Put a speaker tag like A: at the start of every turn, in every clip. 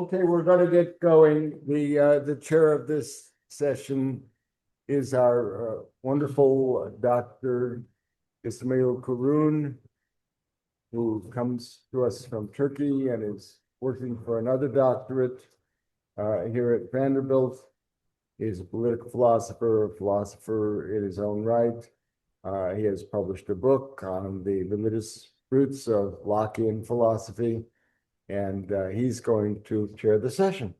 A: Okay, we're going to get going. The chair of this session is our wonderful Dr. Ismail Kurun, who comes to us from Turkey and is working for another doctorate here at Vanderbilt. He's a political philosopher, a philosopher in his own right. He has published a book on the religious roots of Lockean philosophy, and he's going to chair the session.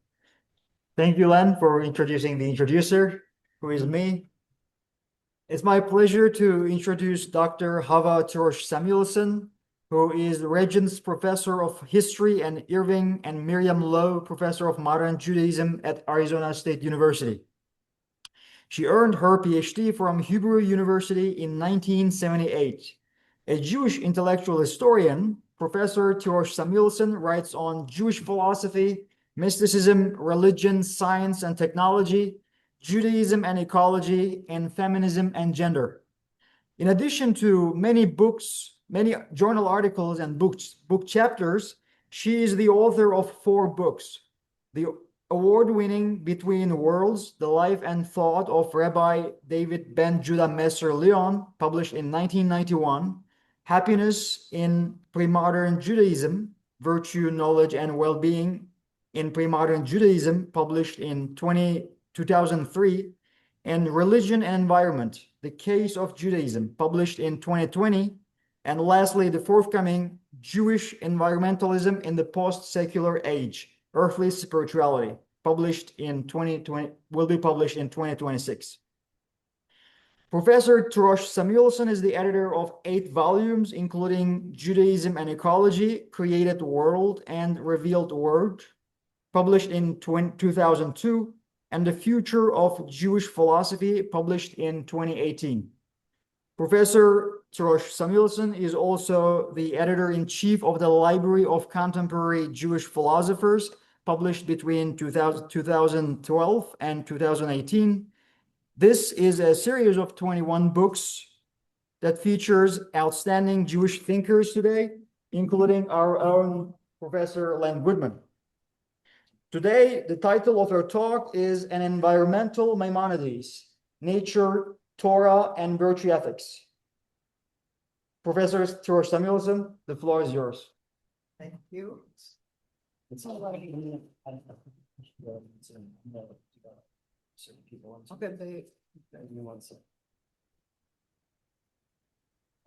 B: Thank you, Len, for introducing the introducer, who is me. It's my pleasure to introduce Dr. Hava Tirosh-Samuelson, who is the Regents Professor of History and Irving and Miriam Lowe Professor of Modern Judaism at Arizona State University. She earned her PhD from Hebrew University in 1978. A Jewish intellectual historian, Professor Tirosh-Samuelson writes on Jewish philosophy, mysticism, religion, science and technology, Judaism and ecology, and feminism and gender. In addition to many books, many journal articles and book chapters, she is the author of 4 books. The award-winning Between Worlds, The Life and Thought of Rabbi David Ben Judah Messer Leon, published in 1991, Happiness in Pre-Modern Judaism, Virtue, Knowledge, and Well-Being in Pre-Modern Judaism, published in 2003, and Religion and Environment, The Case of Judaism, published in 2020, and lastly, the forthcoming Jewish Environmentalism in the Post-Secular Age, Earthly Spirituality, published in 2020, will be published in 2026. Professor Tirosh-Samuelson is the editor of 8 volumes, including Judaism and Ecology, Created World and Revealed Word, published in 2002, and The Future of Jewish Philosophy, published in 2018. Professor Tirosh-Samuelson is also the editor-in-chief of the Library of Contemporary Jewish Philosophers, published between 2012 and 2018. This is a series of 21 books that features outstanding Jewish thinkers today, including our own Professor Len Goodman. Today, the title of our talk is An Environmental Maimonides, Nature, Torah, and Virtue Ethics. Professor Tirosh-Samuelson, the floor is yours.
C: Thank you.
B: It's all right.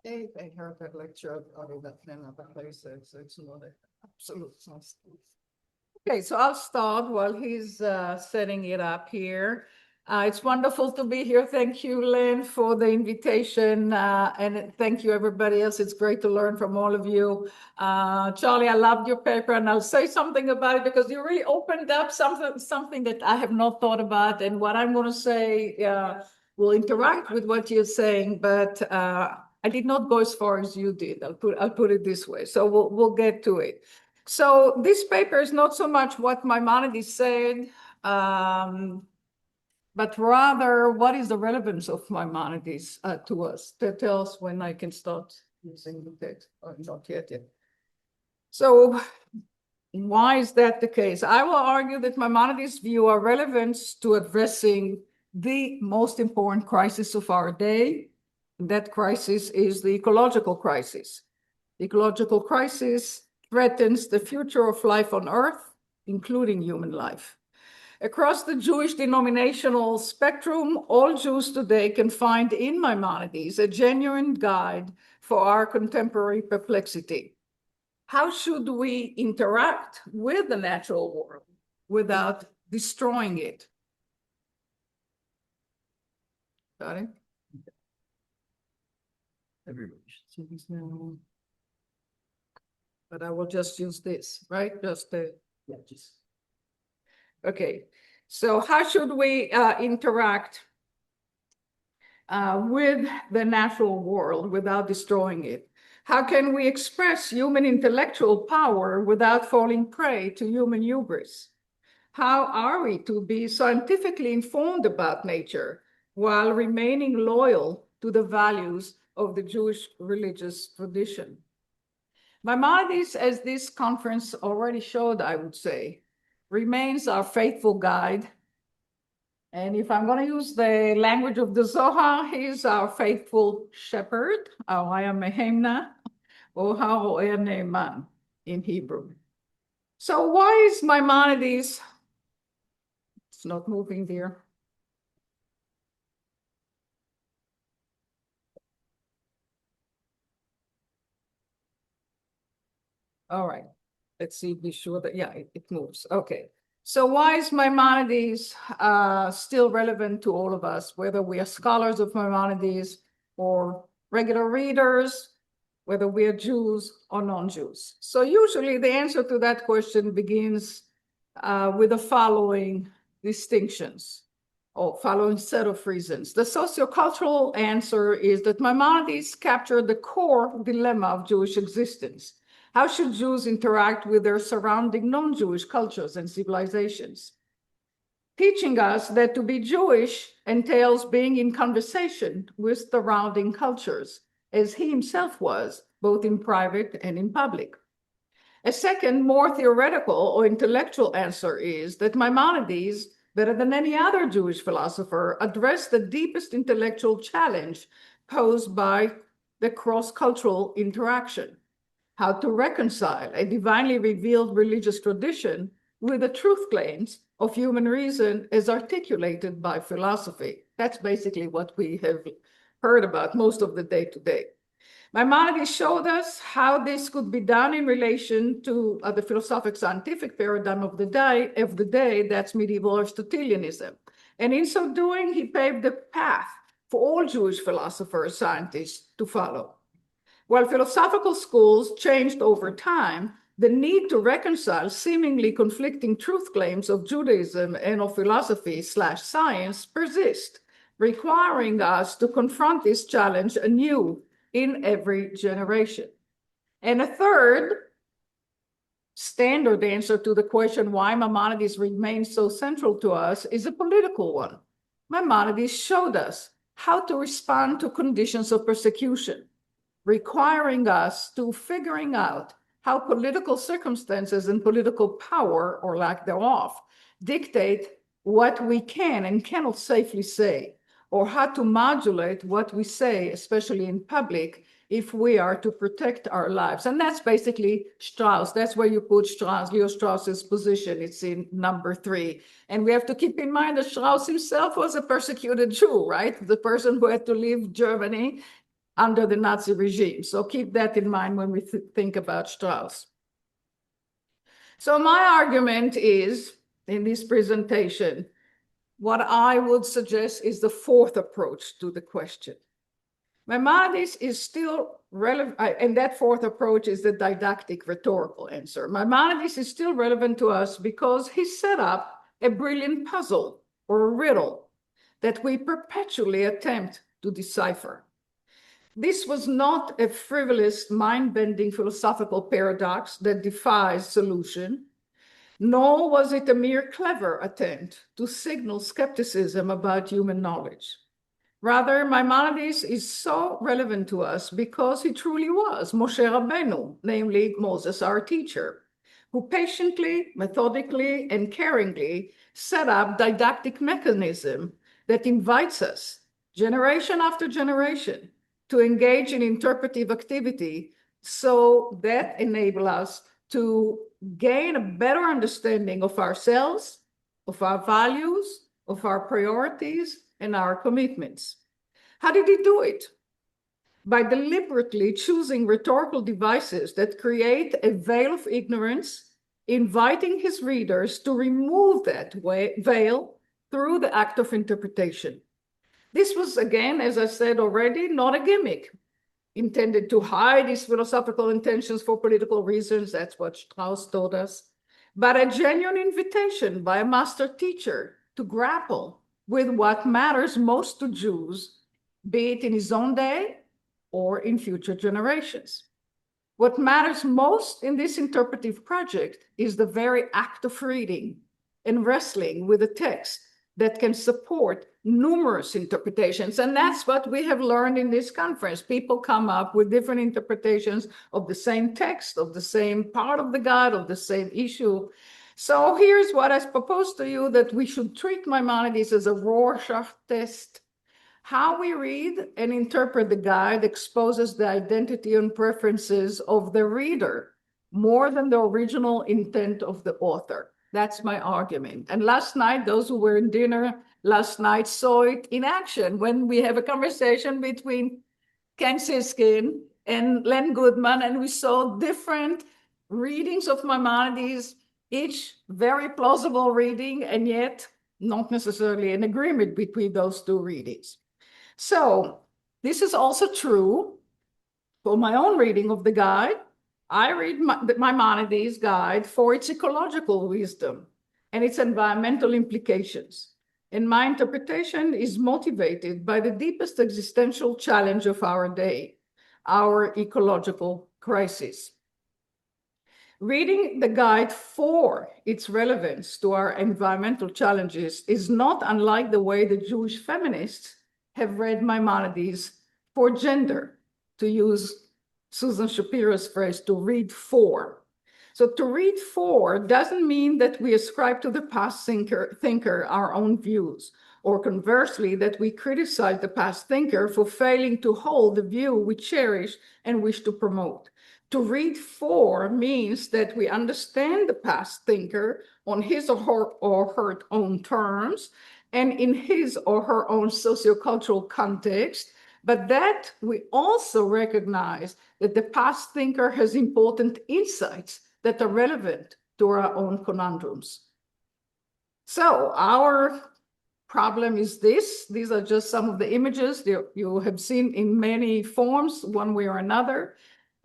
C: Okay, I heard that lecture in other places, so it's not an absolute must. Okay, so I'll start while he's setting it up here. It's wonderful to be here. Thank you, Len, for the invitation. And thank you, everybody else. It's great to learn from all of you. Charlie, I loved your paper, and I'll say something about it because you really opened up something that I have not thought about. And what I'm going to say will interact with what you're saying, but I did not go as far as you did. I'll put it this way. So we'll get to it. So this paper is not so much what Maimonides said, but rather what is the relevance of Maimonides to us. Tell us when I can start using the text, or not yet. So why is that the case? I will argue that Maimonides' view are relevant to addressing the most important crisis of our day. That crisis is the ecological crisis. The ecological crisis threatens the future of life on Earth, including human life. Across the Jewish denominational spectrum, all Jews today can find in Maimonides a genuine guide for our contemporary perplexity. How should we interact with the natural world without destroying it? Got it? Everybody should see this now. But I will just use this, right? Okay. So how should we interact with the natural world without destroying it? How can we express human intellectual power without falling prey to human hubris? How are we to be scientifically informed about nature while remaining loyal to the values of the Jewish religious tradition? Maimonides, as this conference already showed, I would say, remains our faithful guide. And if I'm going to use the language of the Zohar, he's our faithful shepherd, Araya Mehemna, or Haroeh Ne'eman in Hebrew. So why is Maimonides, it's not moving there. All right, let's see, be sure that, yeah, it moves. Okay. So why is Maimonides still relevant to all of us, whether we are scholars of Maimonides or regular readers, whether we are Jews or non-Jews? So usually the answer to that question begins with the following distinctions or following set of reasons. The sociocultural answer is that Maimonides captured the core dilemma of Jewish existence. How should Jews interact with their surrounding non-Jewish cultures and civilizations? Teaching us that to be Jewish entails being in conversation with surrounding cultures, as he himself was, both in private and in public. A second, more theoretical or intellectual answer is that Maimonides, better than any other Jewish philosopher, addressed the deepest intellectual challenge posed by the cross-cultural interaction. How to reconcile a divinely revealed religious tradition with the truth claims of human reason as articulated by philosophy. That's basically what we have heard about most of the day today. Maimonides showed us how this could be done in relation to the philosophic scientific paradigm of the day, that's medieval Aristotelianism. And in so doing, he paved the path for all Jewish philosophers, scientists to follow. While philosophical schools changed over time, the need to reconcile seemingly conflicting truth claims of Judaism and of philosophy/science persist, requiring us to confront this challenge anew in every generation. And a third standard answer to the question why Maimonides remains so central to us is a political one. Maimonides showed us how to respond to conditions of persecution, requiring us to figuring out how political circumstances and political power, or lack thereof, dictate what we can and cannot safely say, or how to modulate what we say, especially in public, if we are to protect our lives. And that's basically Strauss. That's where you put Strauss, Leo Strauss's position. It's in number 3. And we have to keep in mind that Strauss himself was a persecuted Jew, right? The person who had to leave Germany under the Nazi regime. So keep that in mind when we think about Strauss. So my argument is, in this presentation, what I would suggest is the fourth approach to the question. Maimonides is still relevant, and that fourth approach is the didactic rhetorical answer. Maimonides is still relevant to us because he set up a brilliant puzzle or a riddle that we perpetually attempt to decipher. This was not a frivolous, mind-bending philosophical paradox that defies solution, nor was it a mere clever attempt to signal skepticism about human knowledge. Rather, Maimonides is so relevant to us because he truly was Moshe Rabbeinu, namely Moses, our teacher, who patiently, methodically, and caringly set up didactic mechanism that invites us, generation after generation, to engage in interpretive activity so that enable us to gain a better understanding of ourselves, of our values, of our priorities, and our commitments. How did he do it? By deliberately choosing rhetorical devices that create a veil of ignorance, inviting his readers to remove that veil through the act of interpretation. This was, again, as I said already, not a gimmick intended to hide his philosophical intentions for political reasons. That's what Strauss told us, but a genuine invitation by a master teacher to grapple with what matters most to Jews, be it in his own day or in future generations. What matters most in this interpretive project is the very act of reading and wrestling with a text that can support numerous interpretations. And that's what we have learned in this conference. People come up with different interpretations of the same text, of the same part of the God, of the same issue. So here's what I propose to you, that we should treat Maimonides as a Rorschach test. How we read and interpret the guide exposes the identity and preferences of the reader more than the original intent of the author. That's my argument. And last night, those who were in dinner last night saw it in action when we have a conversation between Ken Siskin and Len Goodman, and we saw different readings of Maimonides, each very plausible reading, and yet not necessarily an agreement between those two readings. So this is also true for my own reading of the guide. I read Maimonides' guide for its ecological wisdom and its environmental implications. And my interpretation is motivated by the deepest existential challenge of our day, our ecological crisis. Reading the guide for its relevance to our environmental challenges is not unlike the way the Jewish feminists have read Maimonides for gender, to use Susan Shapiro's phrase, to read for. So to read for doesn't mean that we ascribe to the past thinker our own views, or conversely, that we criticize the past thinker for failing to hold the view we cherish and wish to promote. To read for means that we understand the past thinker on his or her own terms and in his or her own sociocultural context, but that we also recognize that the past thinker has important insights that are relevant to our own conundrums. So our problem is this. These are just some of the images you have seen in many forms, one way or another.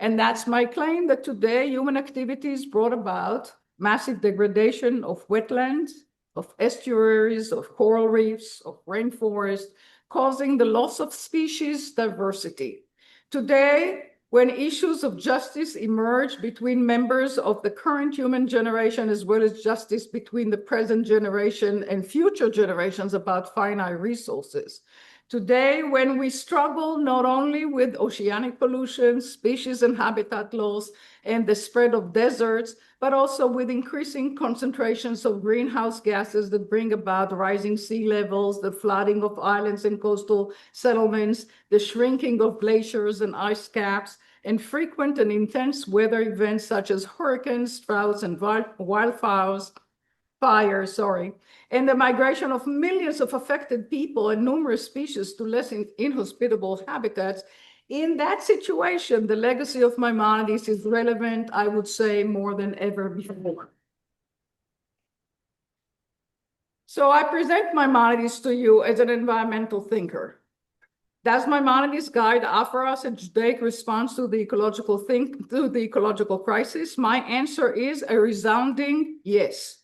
C: And that's my claim, that today human activities brought about massive degradation of wetlands, of estuaries, of coral reefs, of rainforests, causing the loss of species diversity. Today, when issues of justice emerge between members of the current human generation, as well as justice between the present generation and future generations about finite resources. Today, when we struggle not only with oceanic pollution, species and habitat loss, and the spread of deserts, but also with increasing concentrations of greenhouse gases that bring about rising sea levels, the flooding of islands and coastal settlements, the shrinking of glaciers and ice caps, and frequent and intense weather events such as hurricanes, droughts, and wildfires, and the migration of millions of affected people and numerous species to less inhospitable habitats. In that situation, the legacy of Maimonides is relevant, I would say, more than ever before. So I present Maimonides to you as an environmental thinker. Does Maimonides' guide offer us a Judaic response to the ecological crisis? My answer is a resounding yes.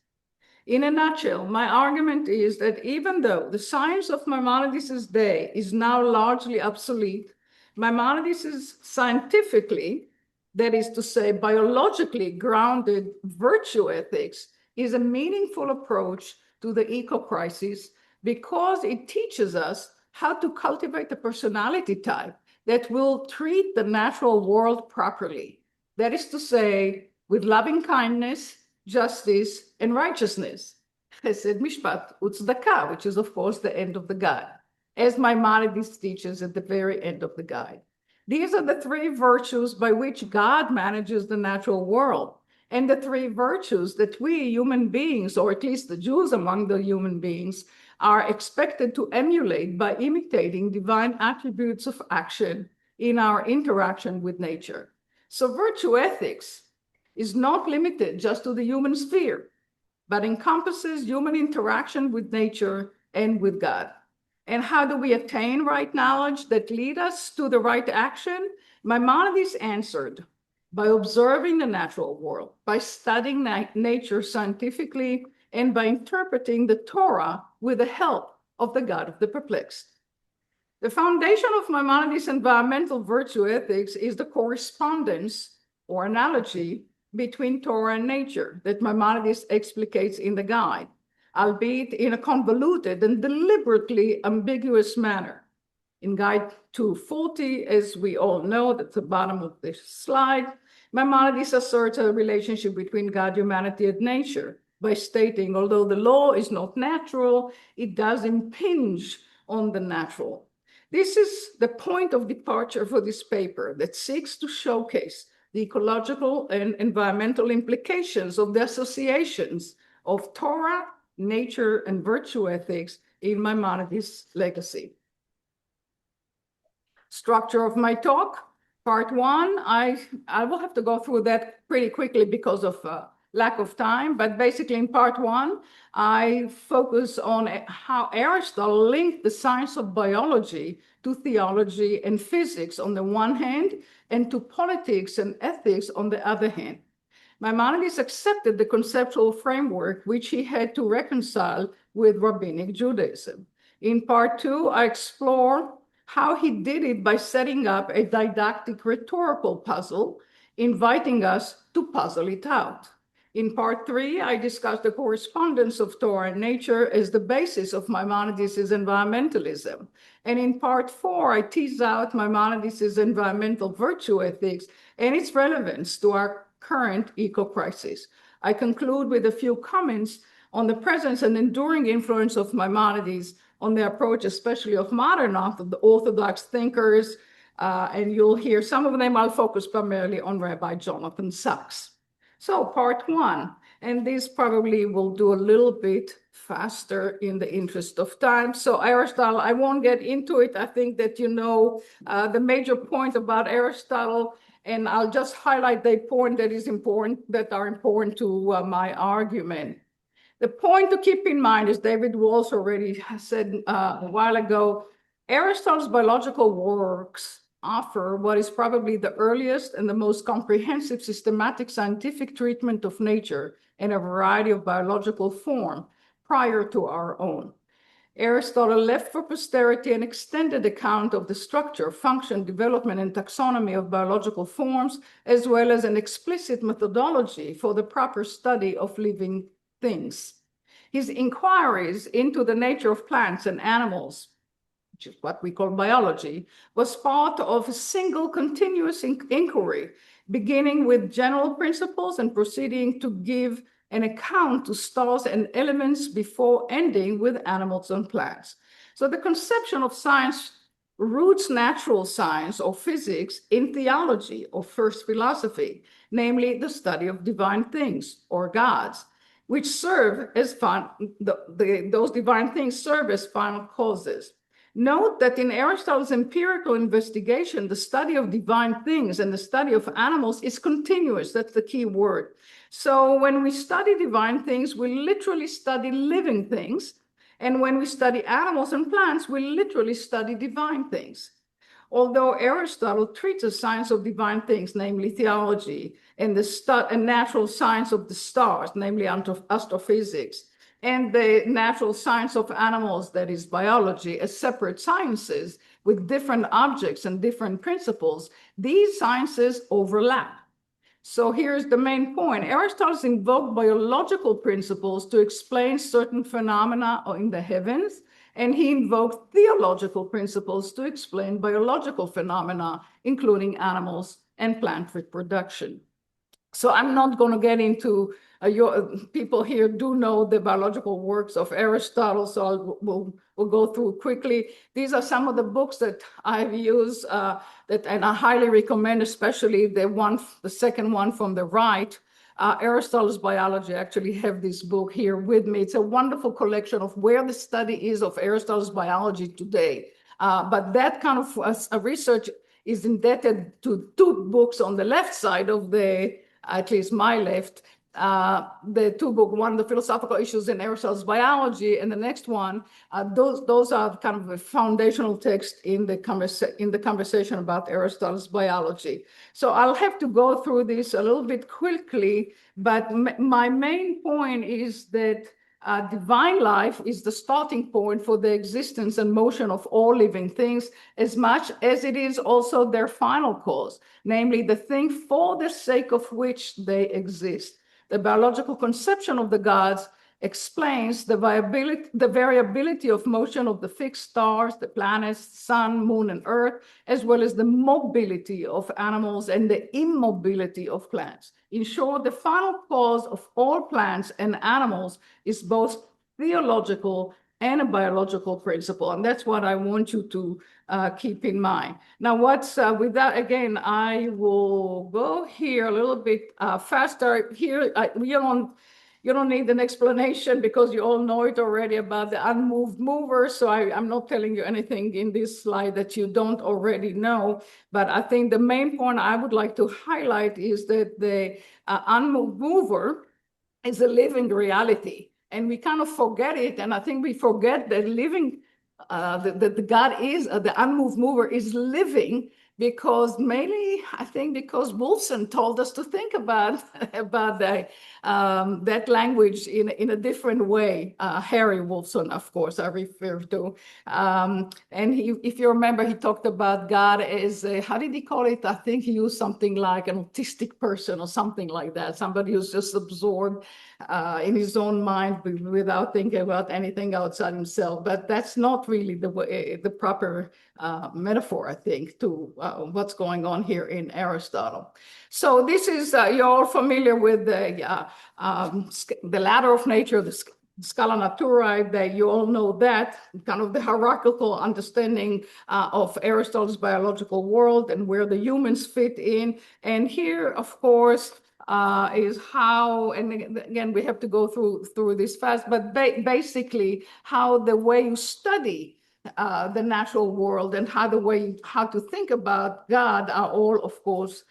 C: In a nutshell, my argument is that even though the science of Maimonides' day is now largely obsolete, Maimonides' scientifically, that is to say, biologically grounded virtue ethics is a meaningful approach to the eco-crisis because it teaches us how to cultivate a personality type that will treat the natural world properly. That is to say, with loving kindness, justice, and righteousness. Chesed, Mishpat, Utzdaka, which is, of course, the end of the guide, as Maimonides teaches at the very end of the guide. These are the three virtues by which God manages the natural world, and the three virtues that we human beings, or at least the Jews among the human beings, are expected to emulate by imitating divine attributes of action in our interaction with nature. So virtue ethics is not limited just to the human sphere, but encompasses human interaction with nature and with God. And how do we attain right knowledge that lead us to the right action? Maimonides answered by observing the natural world, by studying nature scientifically, and by interpreting the Torah with the help of the God of the perplexed. The foundation of Maimonides' environmental virtue ethics is the correspondence or analogy between Torah and nature that Maimonides explicates in the guide, albeit in a convoluted and deliberately ambiguous manner. In Guide 240, as we all know, at the bottom of this slide, Maimonides asserts a relationship between God, humanity, and nature. by stating, although the law is not natural, it does impinge on the natural. This is the point of departure for this paper that seeks to showcase the ecological and environmental implications of the associations of Torah, nature, and virtue ethics in Maimonides' legacy. Structure of my talk, part one, I will have to go through that pretty quickly because of lack of time, but basically in part one, I focus on how Aristotle linked the science of biology to theology and physics on the one hand, and to politics and ethics on the other hand. Maimonides accepted the conceptual framework which he had to reconcile with rabbinic Judaism. In part two, I explore how he did it by setting up a didactic rhetorical puzzle, inviting us to puzzle it out. In part three, I discuss the correspondence of Torah and nature as the basis of Maimonides' environmentalism. And in part four, I tease out Maimonides' environmental virtue ethics and its relevance to our current eco-crisis. I conclude with a few comments on the presence and enduring influence of Maimonides on the approach, especially of modern Orthodox thinkers, and you'll hear some of them. I'll focus primarily on Rabbi Jonathan Sachs. So part one, and this probably will do a little bit faster in the interest of time. So Aristotle, I won't get into it. I think that you know the major point about Aristotle, and I'll just highlight the point that is important, that are important to my argument. The point to keep in mind, as David Walsh already said a while ago, Aristotle's biological works offer what is probably the earliest and the most comprehensive systematic scientific treatment of nature in a variety of biological form prior to our own. Aristotle left for posterity an extended account of the structure, function, development, and taxonomy of biological forms, as well as an explicit methodology for the proper study of living things. His inquiries into the nature of plants and animals, which is what we call biology, was part of a single continuous inquiry, beginning with general principles and proceeding to give an account to stars and elements before ending with animals and plants. So the conception of science roots natural science or physics in theology or first philosophy, namely the study of divine things or gods, which serve as those divine things serve as final causes. Note that in Aristotle's empirical investigation, the study of divine things and the study of animals is continuous. That's the key word. So when we study divine things, we literally study living things. And when we study animals and plants, we literally study divine things. Although Aristotle treats the science of divine things, namely theology, and the natural science of the stars, namely astrophysics, and the natural science of animals, that is biology, as separate sciences with different objects and different principles, these sciences overlap. So here's the main point. Aristotle invoked biological principles to explain certain phenomena in the heavens, and he invoked theological principles to explain biological phenomena, including animals and plant reproduction. So I'm not going to get into people here do know the biological works of Aristotle, so we'll go through quickly. These are some of the books that I've used and I highly recommend, especially the second one from the right. Aristotle's Biology. I actually have this book here with me. It's a wonderful collection of where the study is of Aristotle's biology today. But that kind of research is indebted to two books on the left side of at least my left, the two books, one, The Philosophical Issues in Aristotle's Biology, and the next one, those are kind of a foundational text in the conversation about Aristotle's biology. So I'll have to go through this a little bit quickly, but my main point is that divine life is the starting point for the existence and motion of all living things, as much as it is also their final cause, namely the thing for the sake of which they exist. The biological conception of the gods explains the variability of motion of the fixed stars, the planets, sun, moon, and earth, as well as the mobility of animals and the immobility of plants. In short, the final cause of all plants and animals is both theological and a biological principle. And that's what I want you to keep in mind. Now, with that, again, I will go here a little bit faster. Here, you don't need an explanation because you all know it already about the unmoved mover. So I'm not telling you anything in this slide that you don't already know. But I think the main point I would like to highlight is that the unmoved mover is a living reality. And we kind of forget it. And I think we forget that that God is, the unmoved mover is living, because mainly, I think, because Wolfson told us to think about that language in a different way. Harry Wolfson, of course, I refer to. And if you remember, he talked about God as, how did he call it? I think he used something like an autistic person or something like that. Somebody who's just absorbed in his own mind without thinking about anything outside himself. But that's not really the proper metaphor, I think, to what's going on here in Aristotle. So this is, you're all familiar with the ladder of nature, the Scala Naturae, that you all know that, kind of the hierarchical understanding of Aristotle's biological world and where the humans fit in. And here, of course, is how, and again, we have to go through this fast, but basically how the way you study the natural world and how to think about God are all, of course,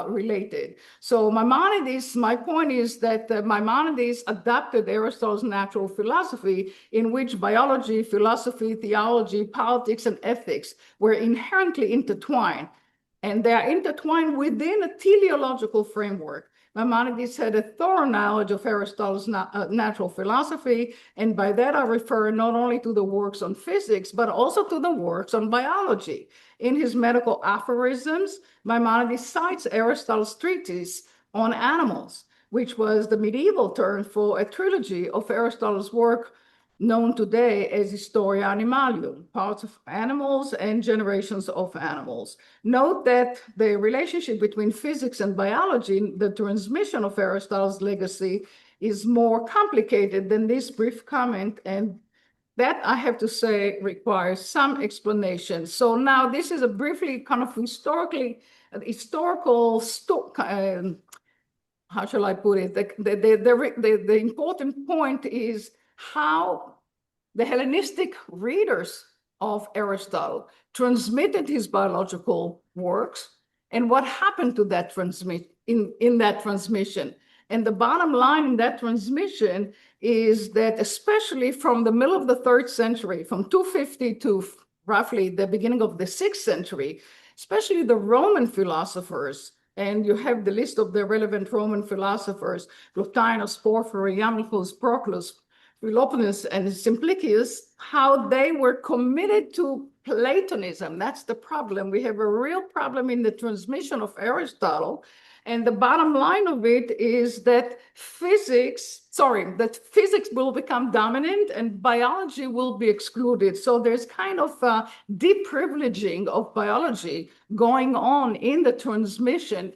C: related. So Maimonides, my point is that Maimonides adapted Aristotle's natural philosophy, in which biology, philosophy, theology, politics, and ethics were inherently intertwined. And they are intertwined within a teleological framework. Maimonides had a thorough knowledge of Aristotle's natural philosophy, and by that I refer not only to the works on physics, but also to the works on biology. In his medical aphorisms, Maimonides cites Aristotle's treatise on animals, which was the medieval term for a trilogy of Aristotle's work known today as Historia Animalium, parts of animals and generations of animals. Note that the relationship between physics and biology, the transmission of Aristotle's legacy, is more complicated than this brief comment, and that, I have to say, requires some explanation. So now this is a briefly kind of historical how shall I put it? The important point is how the Hellenistic readers of Aristotle transmitted his biological works and what happened to that in that transmission. And the bottom line in that transmission is that, especially from the middle of the 3rd century, from 250 to roughly the beginning of the 6th century, especially the Roman philosophers, and you have the list of the relevant Roman philosophers: Plotinus, Porphyry, Iamblichus, Proclus, Philoponus, and Simplicius, how they were committed to Platonism. That's the problem. We have a real problem in the transmission of Aristotle. And the bottom line of it is that physics will become dominant and biology will be excluded. So there's kind of a deprivileging of biology going on in the transmission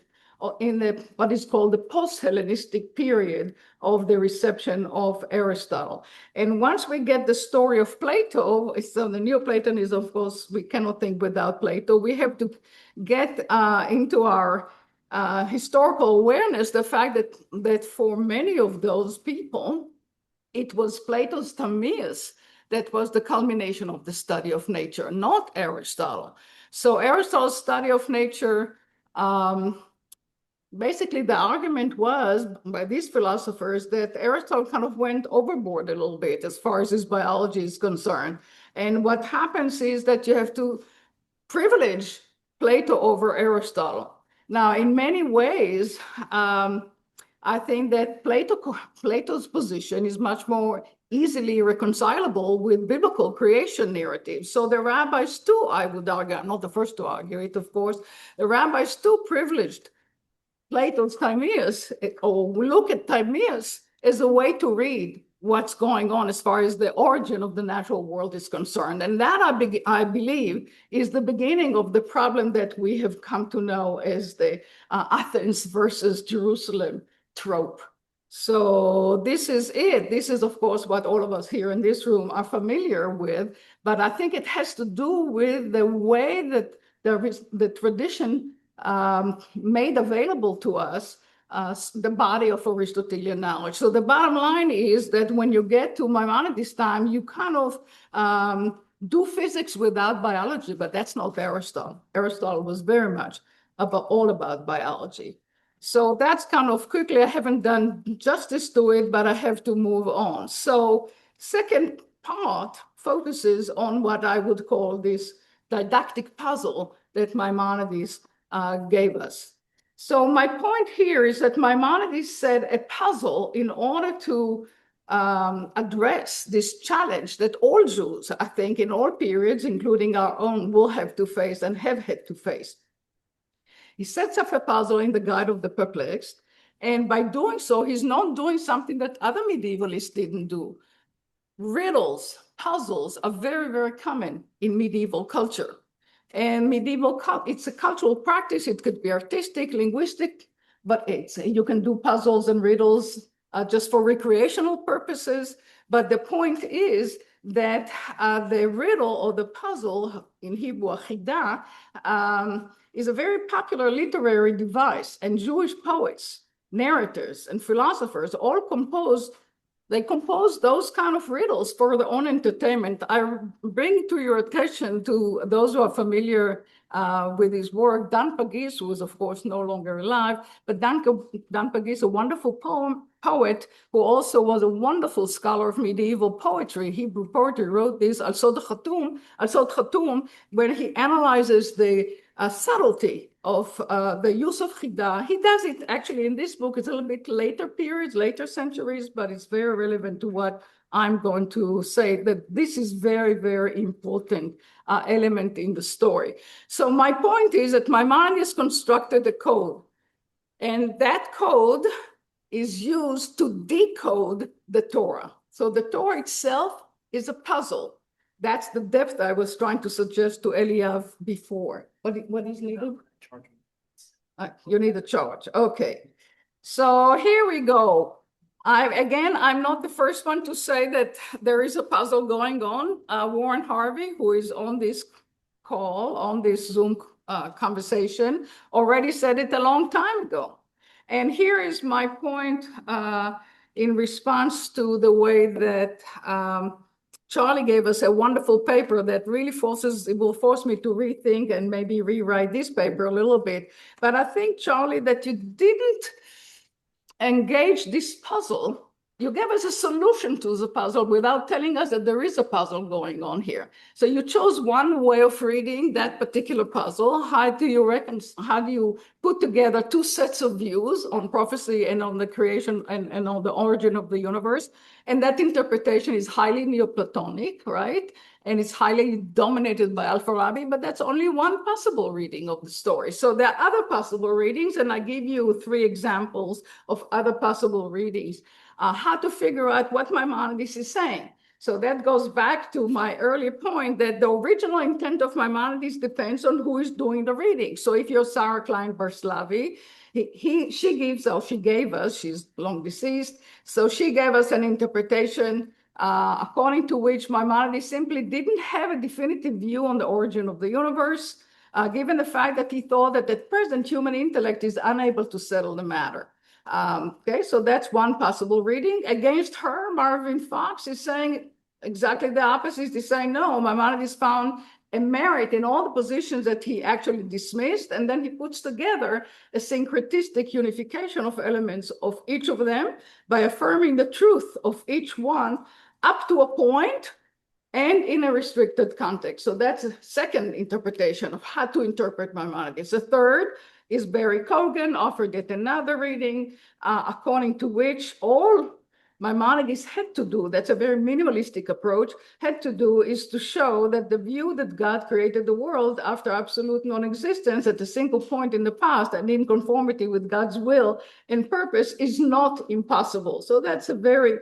C: in what is called the post-Hellenistic period of the reception of Aristotle. And once we get the story of Plato, so the Neoplatonism, of course, we cannot think without Plato. We have to get into our historical awareness the fact that for many of those people, it was Plato's Timaeus that was the culmination of the study of nature, not Aristotle. So Aristotle's study of nature, basically the argument was by these philosophers that Aristotle kind of went overboard a little bit as far as his biology is concerned. And what happens is that you have to privilege Plato over Aristotle. Now, in many ways, I think that Plato's position is much more easily reconcilable with biblical creation narratives. So the rabbis too, I would argue, I'm not the first to argue it, of course, the rabbis too privileged Plato's Timaeus, or look at Timaeus as a way to read what's going on as far as the origin of the natural world is concerned. And that I believe is the beginning of the problem that we have come to know as the Athens versus Jerusalem trope. So this is it. This is, of course, what all of us here in this room are familiar with, but I think it has to do with the way that the tradition made available to us the body of Aristotelian knowledge. So the bottom line is that when you get to Maimonides' time, you kind of do physics without biology, but that's not Aristotle. Aristotle was very much all about biology. So that's kind of quickly, I haven't done justice to it, but I have to move on. So second part focuses on what I would call this didactic puzzle that Maimonides gave us. So my point here is that Maimonides said a puzzle in order to address this challenge that all Jews, I think, in all periods, including our own, will have to face and have had to face. He sets up a puzzle in the Guide of the Perplexed, and by doing so, he's not doing something that other medievalists didn't do. Riddles, puzzles are very, very common in medieval culture. And it's a cultural practice. It could be artistic, linguistic, but you can do puzzles and riddles just for recreational purposes. But the point is that the riddle or the puzzle, in Hebrew, chida, is a very popular literary device. And Jewish poets, narrators, and philosophers all compose those kind of riddles for their own entertainment. I bring to your attention, to those who are familiar with his work, Dan Pagis, who is of course no longer alive, but Dan Pagis, a wonderful poet who also was a wonderful scholar of medieval poetry, Hebrew poetry, wrote this Al Sod Khatum, where he analyzes the subtlety of the use of chida. He does it actually in this book. It's a little bit later periods, later centuries, but it's very relevant to what I'm going to say, that this is very, very important element in the story. So my point is that Maimonides constructed a code, and that code is used to decode the Torah. So the Torah itself is a puzzle. That's the depth I was trying to suggest to Eliav before. What is needed? You need a charge. Okay. So here we go. I'm not the first one to say that there is a puzzle going on. Warren Harvey, who is on this call, on this Zoom conversation, already said it a long time ago. And here is my point in response to the way that Charlie gave us a wonderful paper that really will force me to rethink and maybe rewrite this paper a little bit. But I think, Charlie, that you didn't engage this puzzle. You gave us a solution to the puzzle without telling us that there is a puzzle going on here. So you chose one way of reading that particular puzzle. How do you put together two sets of views on prophecy and on the creation and on the origin of the universe? And that interpretation is highly Neoplatonic, right? And it's highly dominated by Al-Farabi, but that's only one possible reading of the story. So there are other possible readings, and I give you 3 examples of other possible readings. How to figure out what Maimonides is saying. So that goes back to my earlier point that the original intent of Maimonides depends on who is doing the reading. So if you're Sarah Klein Berslavi, she gave us, she's long deceased, so she gave us an interpretation according to which Maimonides simply didn't have a definitive view on the origin of the universe, given the fact that he thought that at present human intellect is unable to settle the matter. Okay, so that's one possible reading. Against her, Marvin Fox is saying exactly the opposite. He's saying, no, Maimonides found a merit in all the positions that he actually dismissed, and then he puts together a syncretistic unification of elements of each of them by affirming the truth of each one up to a point and in a restricted context. So that's a second interpretation of how to interpret Maimonides. The third is Barry Cogan offered yet another reading, according to which all Maimonides had to do, that's a very minimalistic approach, had to do is to show that the view that God created the world after absolute non-existence at a single point in the past and in conformity with God's will and purpose is not impossible. So that's a very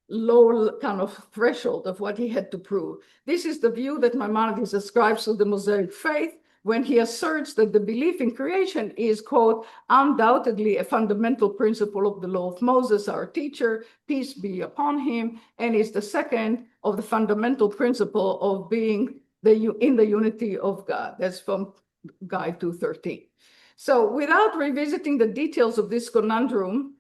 C: low kind of threshold of what he had to prove. This is the view that Maimonides ascribes to the Mosaic faith when he asserts that the belief in creation is, quote, undoubtedly a fundamental principle of the law of Moses, our teacher, peace be upon him, and is the second of the fundamental principle of being in the unity of God. That's from Guide 213. So without revisiting the details of this conundrum,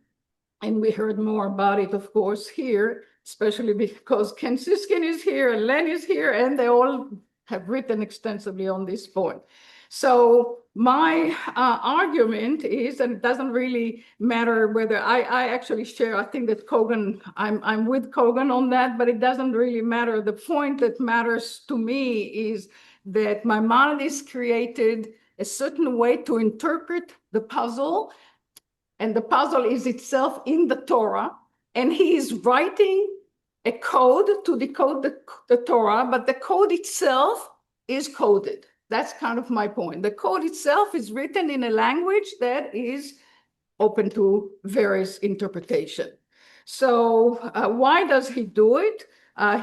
C: and we heard more about it, of course, here, especially because Ken Siskin is here and Len is here, and they all have written extensively on this point. So my argument is, and it doesn't really matter whether I actually share, I think that Kogan, I'm with Kogan on that, but it doesn't really matter. The point that matters to me is that Maimonides created a certain way to interpret the puzzle, and the puzzle is itself in the Torah, and he is writing a code to decode the Torah, but the code itself is coded. That's kind of my point. The code itself is written in a language that is open to various interpretation. So why does he do it?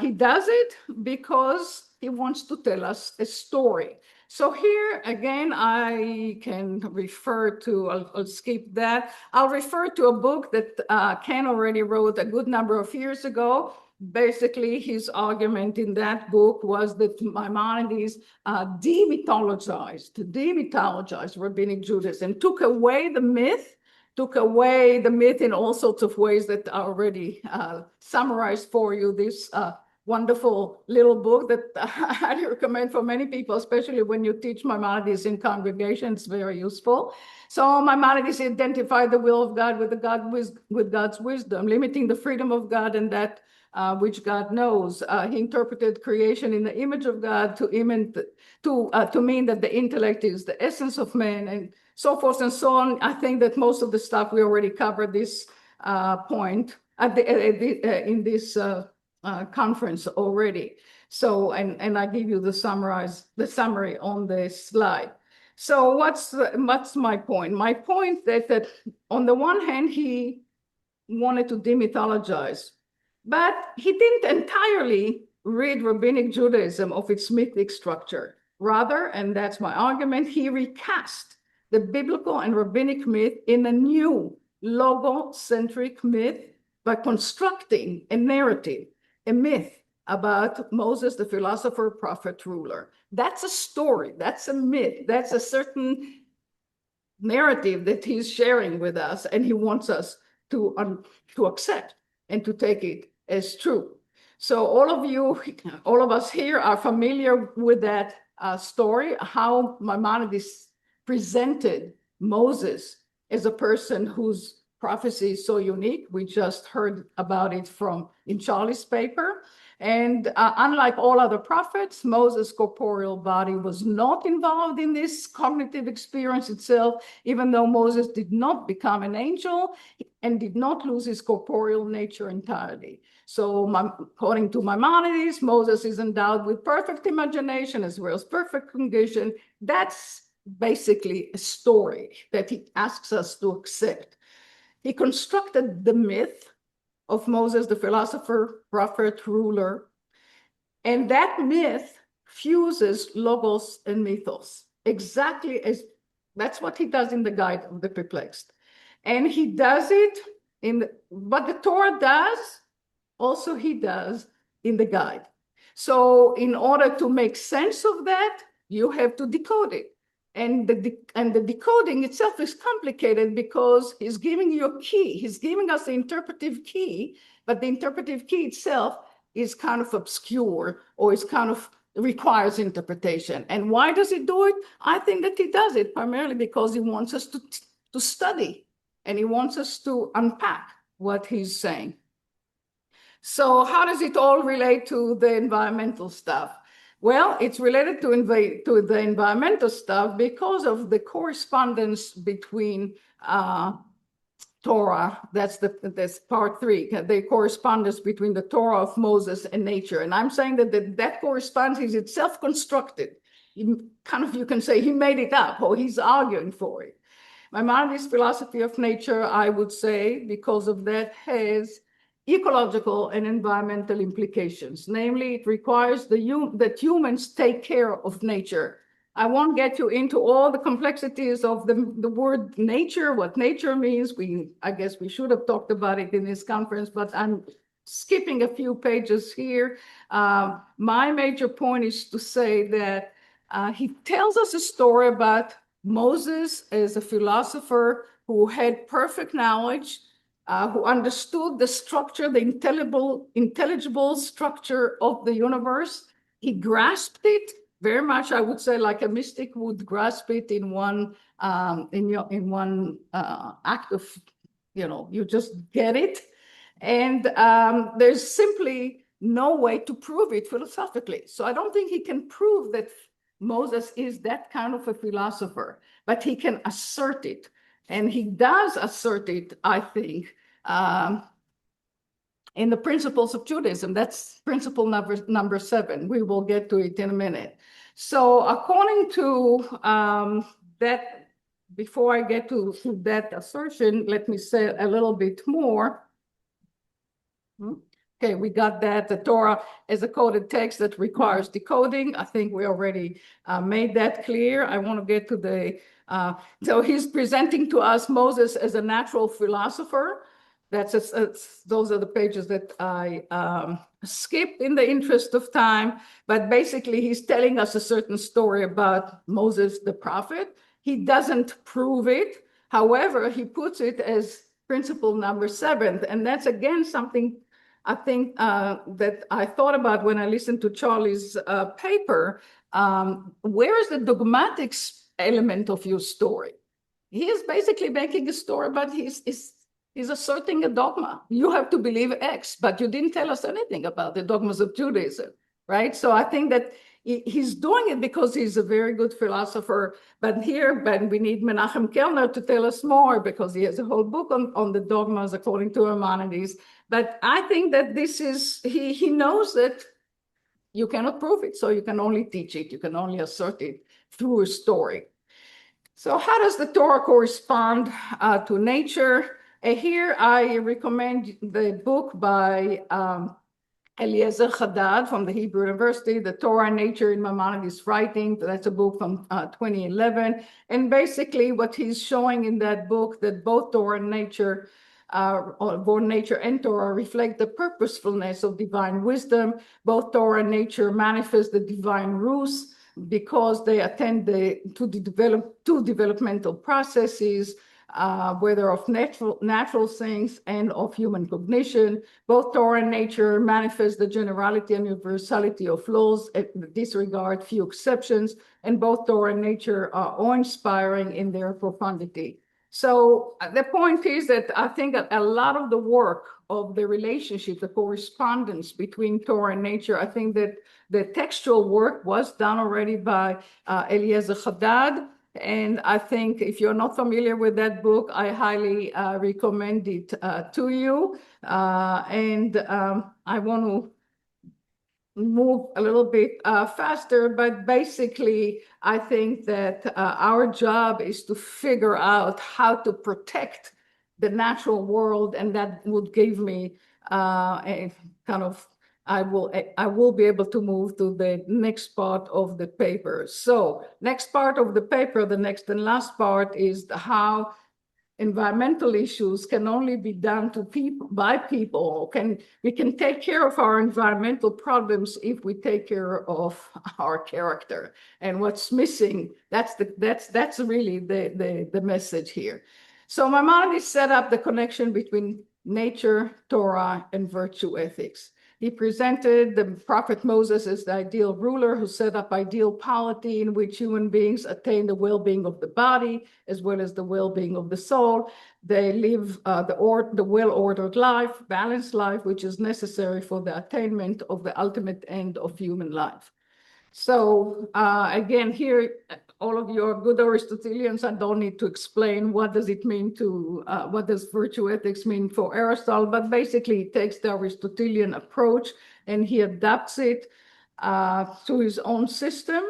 C: He does it because he wants to tell us a story. So here, again, I can refer to, I'll skip that. I'll refer to a book that Ken already wrote a good number of years ago. Basically, his argument in that book was that Maimonides demythologized Rabbinic Judaism, took away the myth in all sorts of ways that are already summarized for you. This wonderful little book that I highly recommend for many people, especially when you teach Maimonides in congregations. It's very useful. So Maimonides identified the will of God with God's wisdom, limiting the freedom of God and that which God knows. He interpreted creation in the image of God to mean that the intellect is the essence of man, and so forth and so on. I think that most of the stuff we already covered this point in this conference already. So, and I give you the summary on the slide. So what's my point? My point that on the one hand, he wanted to demythologize, but he didn't entirely rid Rabbinic Judaism of its mythic structure. Rather, and that's my argument, he recast the biblical and rabbinic myth in a new logocentric myth by constructing a narrative, a myth about Moses, the philosopher, prophet, ruler. That's a story, that's a myth, that's a certain narrative that he's sharing with us, and he wants us to accept and to take it as true. So all of us here are familiar with that story, how Maimonides presented Moses as a person whose prophecy is so unique. We just heard about it in Charlie's paper. And unlike all other prophets, Moses' corporeal body was not involved in this cognitive experience itself, even though Moses did not become an angel and did not lose his corporeal nature entirely. So according to Maimonides, Moses is endowed with perfect imagination as well as perfect cognition. That's basically a story that he asks us to accept. He constructed the myth of Moses, the philosopher, prophet, ruler, and that myth fuses logos and mythos, exactly as that's what he does in the Guide of the Perplexed. And he does it but the Torah does, also he does in the Guide. So in order to make sense of that, you have to decode it. And the decoding itself is complicated because he's giving you a key. He's giving us the interpretive key, but the interpretive key itself is kind of obscure, or is kind of requires interpretation. And why does he do it? I think that he does it primarily because he wants us to study, and he wants us to unpack what he's saying. So how does it all relate to the environmental stuff? Well, it's related to the environmental stuff because of the correspondence between Torah, that's part 3, the correspondence between the Torah of Moses and nature. And I'm saying that correspondence is itself constructed. You can say he made it up, or he's arguing for it. Maimonides' philosophy of nature, I would say, because of that, has ecological and environmental implications. Namely, it requires that humans take care of nature. I won't get you into all the complexities of the word nature, what nature means. I guess we should have talked about it in this conference, but I'm skipping a few pages here. My major point is to say that he tells us a story about Moses as a philosopher who had perfect knowledge, who understood the structure, the intelligible structure of the universe. He grasped it very much, I would say, like a mystic would grasp it in one act of, you just get it. And there's simply no way to prove it philosophically. So I don't think he can prove that Moses is that kind of a philosopher, but he can assert it. And he does assert it, I think, in the principles of Judaism. That's principle number 7. We will get to it in a minute. So according to that, before I get to that assertion, let me say a little bit more. Okay, we got that. The Torah is a coded text that requires decoding. I think we already made that clear. I want to get to the, so he's presenting to us Moses as a natural philosopher. Those are the pages that I skipped in the interest of time. But basically, he's telling us a certain story about Moses, the prophet. He doesn't prove it. However, he puts it as principle number 7. And that's, again, something I think that I thought about when I listened to Charlie's paper. Where is the dogmatic element of your story? He is basically making a story, but he's asserting a dogma. You have to believe X, but you didn't tell us anything about the dogmas of Judaism, right? So I think that he's doing it because he's a very good philosopher. But we need Menachem Kellner to tell us more, because he has a whole book on the dogmas according to Maimonides. But I think that he knows that you cannot prove it, so you can only teach it. You can only assert it through a story. So how does the Torah correspond to nature? Here I recommend the book by Eliezer Haddad from the Hebrew University, The Torah and Nature in Maimonides Writing. That's a book from 2011. And basically what he's showing in that book, that both Torah and nature, both nature and Torah reflect the purposefulness of divine wisdom. Both Torah and nature manifest the divine ruse because they attend to developmental processes, whether of natural things and of human cognition. Both Torah and nature manifest the generality and universality of laws, disregard few exceptions, and both Torah and nature are awe-inspiring in their profundity. So the point is that I think a lot of the work of the relationship, the correspondence between Torah and nature, I think that the textual work was done already by Eliezer Haddad. And I think if you're not familiar with that book, I highly recommend it to you. I want to move a little bit faster, but basically, I think that our job is to figure out how to protect the natural world, and that would give me a kind of, I will be able to move to the next part of the paper. So next part of the paper, the next and last part, is how environmental issues can only be done to people by people. We can take care of our environmental problems if we take care of our character. And what's missing, that's really the message here. So Maimonides set up the connection between nature, Torah, and virtue ethics. He presented the prophet Moses as the ideal ruler who set up ideal polity in which human beings attain the well-being of the body as well as the well-being of the soul. They live the well-ordered life, balanced life, which is necessary for the attainment of the ultimate end of human life. So again, here, all of you are good Aristotelians. I don't need to explain what does it mean to, what does virtue ethics mean for Aristotle, but basically he takes the Aristotelian approach and he adapts it to his own system.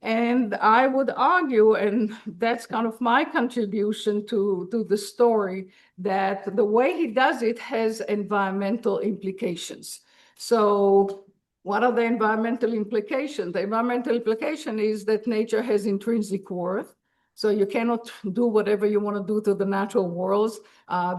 C: And I would argue, and that's kind of my contribution to the story, that the way he does it has environmental implications. So what are the environmental implications? The environmental implication is that nature has intrinsic worth. So you cannot do whatever you want to do to the natural worlds.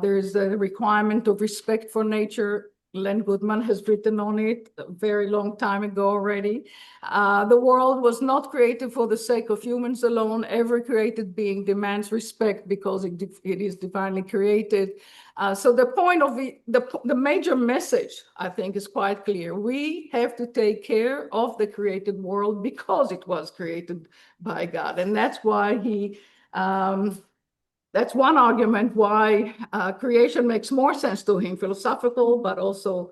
C: There's a requirement of respect for nature. Len Goodman has written on it a very long time ago already. The world was not created for the sake of humans alone. Every created being demands respect because it is divinely created. So the point of the major message, I think, is quite clear. We have to take care of the created world because it was created by God. And that's why that's one argument why creation makes more sense to him, philosophical, but also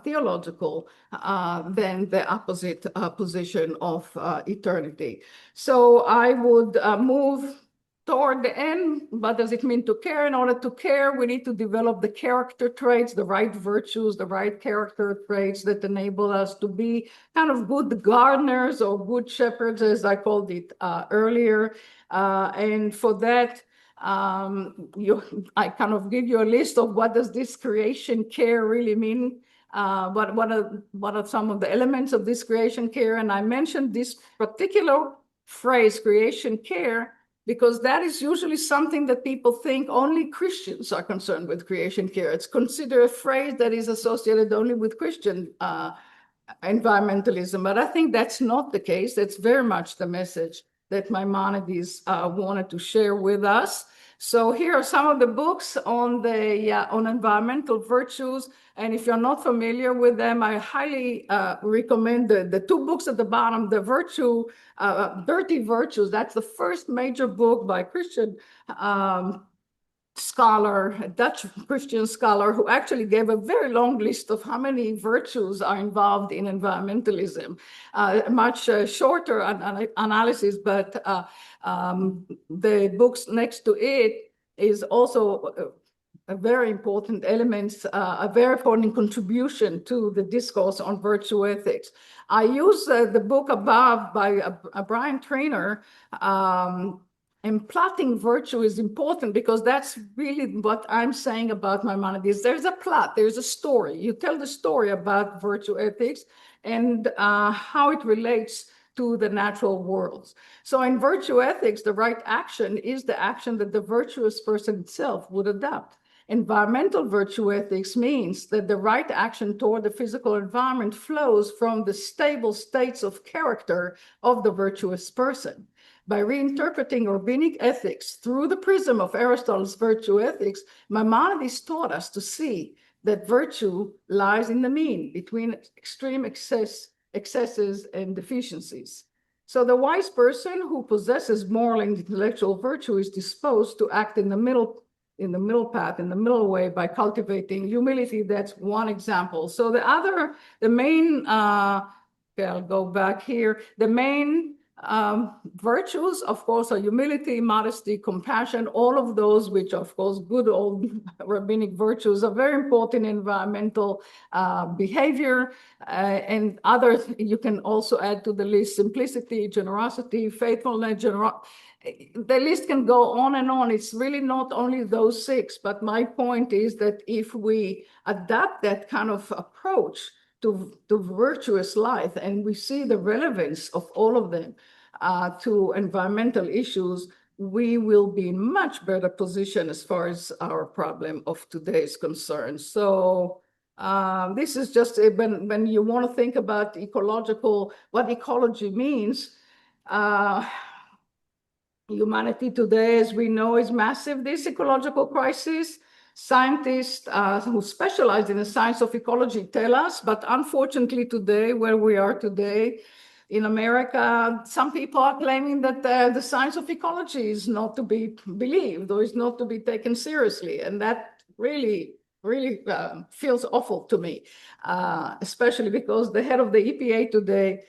C: theological, than the opposite position of eternity. So I would move toward the end. What does it mean to care? In order to care, we need to develop the character traits, the right virtues, the right character traits that enable us to be kind of good gardeners or good shepherds, as I called it earlier. And for that, I kind of give you a list of what does this creation care really mean. What are some of the elements of this creation care? And I mentioned this particular phrase, creation care, because that is usually something that people think only Christians are concerned with creation care. It's considered a phrase that is associated only with Christian environmentalism, but I think that's not the case. That's very much the message that Maimonides wanted to share with us. So here are some of the books on the on environmental virtues. And if you're not familiar with them, I highly recommend the two books at the bottom, the Dirty Virtues. That's the first major book by Christian scholar, a Dutch Christian scholar, who actually gave a very long list of how many virtues are involved in environmentalism. Much shorter analysis, but the books next to it is also a very important element, a very important contribution to the discourse on virtue ethics. I use the book above by Brian Trainer, and plotting virtue is important because that's really what I'm saying about Maimonides. There's a plot, there's a story. You tell the story about virtue ethics and how it relates to the natural worlds. So in virtue ethics, the right action is the action that the virtuous person itself would adopt. Environmental virtue ethics means that the right action toward the physical environment flows from the stable states of character of the virtuous person. By reinterpreting rabbinic ethics through the prism of Aristotle's virtue ethics, Maimonides taught us to see that virtue lies in the mean between extreme excesses and deficiencies. So the wise person who possesses moral and intellectual virtue is disposed to act in the middle path, in the middle way, by cultivating humility. That's one example. So the main, okay, I'll go back here. The main virtues, of course, are humility, modesty, compassion. All of those, which of course good old rabbinic virtues, are very important in environmental behavior, and others you can also add to the list: simplicity, generosity, faithfulness, the list can go on and on. It's really not only those six, but my point is that if we adopt that kind of approach to virtuous life, and we see the relevance of all of them to environmental issues, we will be in much better position as far as our problem of today is concerned. So this is just when you want to think about what ecology means. Humanity today, as we know, is massive. This ecological crisis, scientists who specialize in the science of ecology tell us, but unfortunately today, where we are today in America, some people are claiming that the science of ecology is not to be believed or is not to be taken seriously. And that really feels awful to me, especially because the head of the EPA today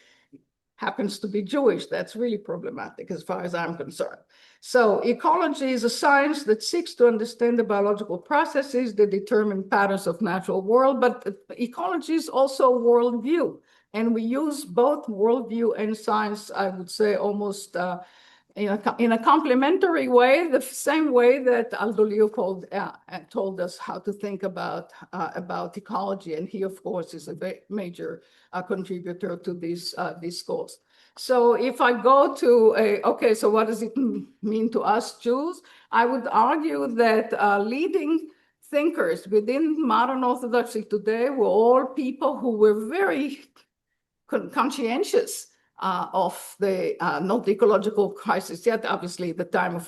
C: happens to be Jewish. That's really problematic as far as I'm concerned. So ecology is a science that seeks to understand the biological processes that determine patterns of natural world, but ecology is also worldview. And we use both worldview and science, I would say, almost in a complementary way, the same way that Aldo Leopold told us how to think about ecology. And he, of course, is a major contributor to this course. So if I go to okay, so what does it mean to us Jews? I would argue that leading thinkers within modern Orthodoxy today were all people who were very conscientious of the not the ecological crisis yet. Obviously, at the time of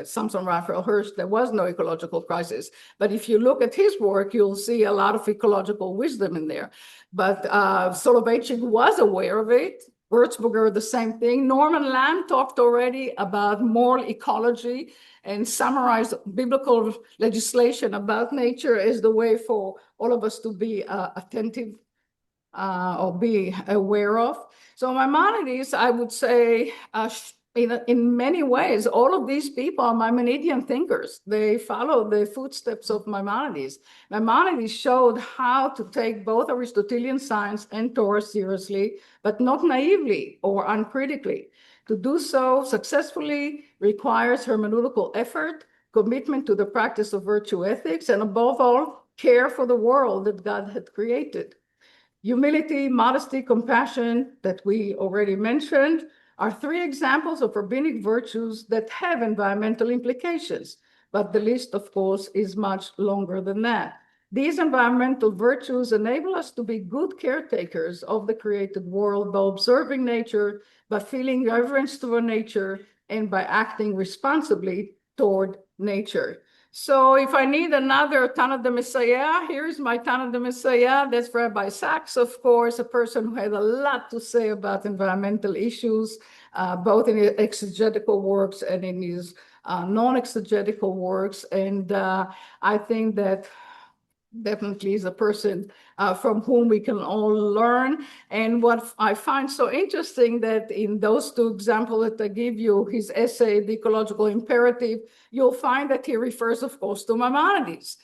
C: Samson Raphael Hirsch, there was no ecological crisis. But if you look at his work, you'll see a lot of ecological wisdom in there. But Soloveitchik was aware of it. Würzburger, the same thing. Norman Lamb talked already about moral ecology and summarized biblical legislation about nature as the way for all of us to be attentive or be aware of. So Maimonides, I would say, in many ways, all of these people are Maimonidean thinkers. They follow the footsteps of Maimonides. Maimonides showed how to take both Aristotelian science and Torah seriously, but not naively or uncritically. To do so successfully requires hermeneutical effort, commitment to the practice of virtue ethics, and above all, care for the world that God had created. Humility, modesty, compassion that we already mentioned are three examples of rabbinic virtues that have environmental implications, but the list, of course, is much longer than that. These environmental virtues enable us to be good caretakers of the created world by observing nature, by feeling reverence to our nature, and by acting responsibly toward nature. So if I need another Tana de Messiah, here's my Tana de Messiah. That's Rabbi Sachs, of course, a person who had a lot to say about environmental issues, both in his exegetical works and in his non-exegetical works. And I think that definitely is a person from whom we can all learn. And what I find so interesting that in those two examples that I give you, his essay, The Ecological Imperative, you'll find that he refers, of course, to Maimonides'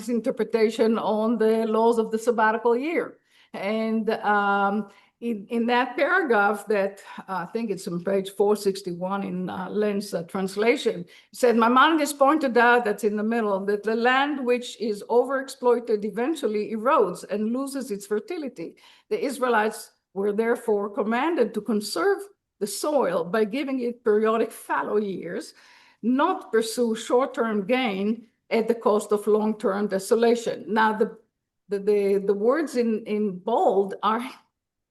C: interpretation on the laws of the sabbatical year. And in that paragraph that I think it's on page 461 in Len's translation, it said, Maimonides pointed out, that's in the middle, that the land which is overexploited eventually erodes and loses its fertility. The Israelites were therefore commanded to conserve the soil by giving it periodic fallow years, not pursue short-term gain at the cost of long-term desolation. Now, the words in bold are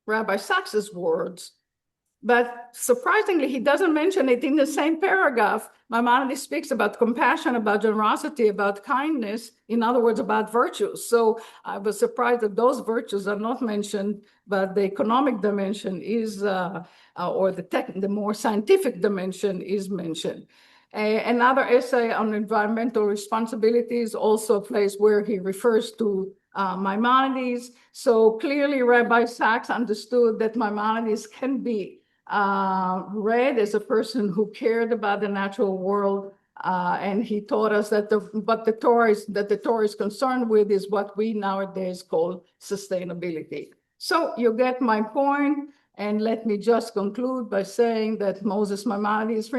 C: Rabbi Sachs's words, but surprisingly, he doesn't mention it in the same paragraph. Maimonides speaks about compassion, about generosity, about kindness, in other words, about virtues. So I was surprised that those virtues are not mentioned, but the economic dimension is, or the more scientific dimension is mentioned. Another essay on environmental responsibility is also a place where he refers to Maimonides. So clearly, Rabbi Sachs understood that Maimonides can be read as a person who cared about the natural world, and he taught us that the Torah is concerned with is what we nowadays call sustainability. So you get my point, and let me just conclude by saying that Maimonides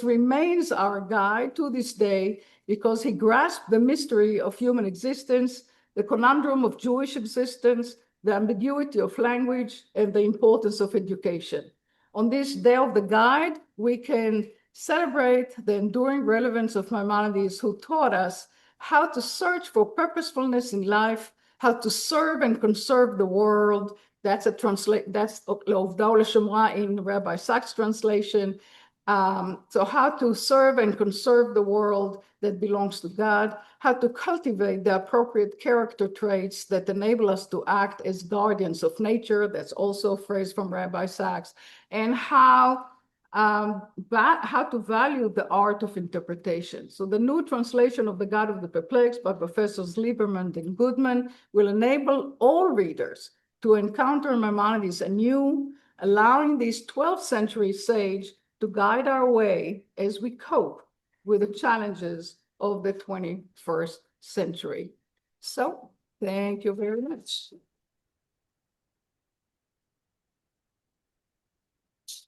C: remains our guide to this day, because he grasped the mystery of human existence, the conundrum of Jewish existence, the ambiguity of language, and the importance of education. On this day of the guide, we can celebrate the enduring relevance of Maimonides, who taught us how to search for purposefulness in life, how to serve and conserve the world. That's L'Ovda L'Shemra in Rabbi Sachs' translation. So how to serve and conserve the world that belongs to God, how to cultivate the appropriate character traits that enable us to act as guardians of nature. That's also a phrase from Rabbi Sachs. And how to value the art of interpretation. So the new translation of The God of the Perplexed by Professors Lieberman and Goodman will enable all readers to encounter Maimonides anew, allowing these 12th century sage to guide our way as we cope with the challenges of the 21st century. So, thank you very much.